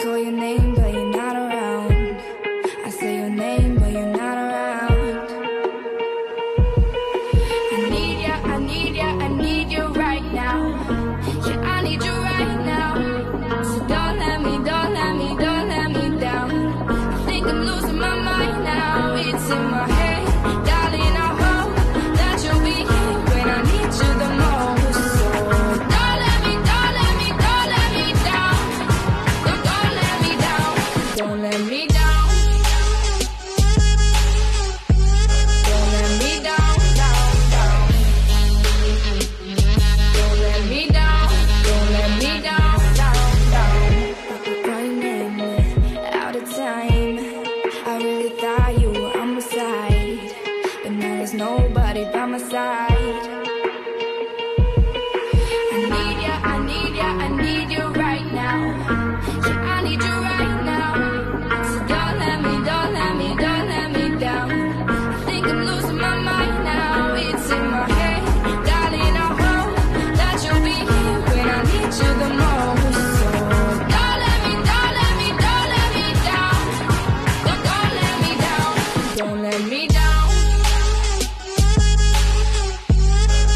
call your name, but you're not around. I say your name, but you're not around. I need ya, I need ya, I need you right now. Yeah, I need you right now. So don't let me, don't let me, don't let me down. I think I'm losing my mind now. It's in my head, darling, I hope that you'll be here when I need you the most. So don't let me, don't let me, don't let me down. Don't let me down. Don't let me down. Don't let me down, down, down. Don't let me down. Don't let me down, down, down. Running out of time. I really thought you were on my side, but now there's nobody by my side. I need ya, I need ya, I need you right now. Yeah, I need you right now. So don't let me, don't let me, don't let me down. I think I'm losing my mind now. It's in my head, darling, I hope that you'll be here when I need you the most. So don't let me, don't let me, don't let me down. Don't let me down. Don't let me down.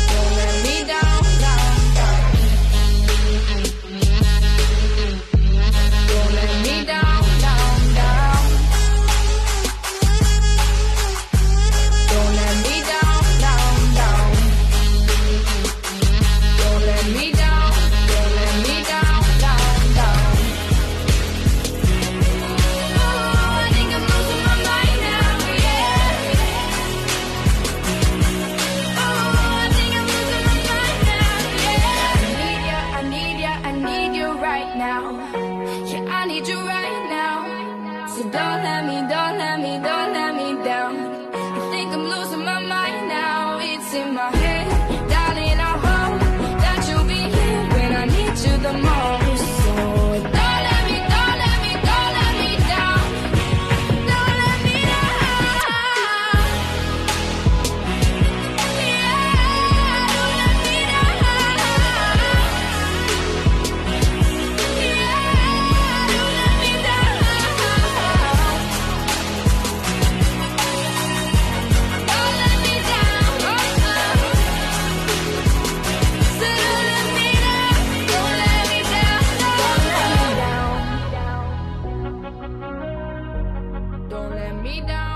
Don't let me down, down, down. Don't let me down, down, down. Don't let me down, down, down. Don't let me down, don't let me down, down, down. Oh, I think I'm losing my mind now, yeah. Oh, I think I'm losing my mind now, yeah. I need ya, I need ya, I need you right now. Yeah, I need you right now. So don't let me, don't let me, don't let me down. I think I'm losing my mind now. It's in my head, darling, I hope that you'll be here when I need you the most. So don't let me, don't let me, don't let me down. Don't let me down. Yeah, don't let me down. Yeah, don't let me down. Don't let me down. So don't let me down. Don't let me down. Don't let me down. Don't let me down.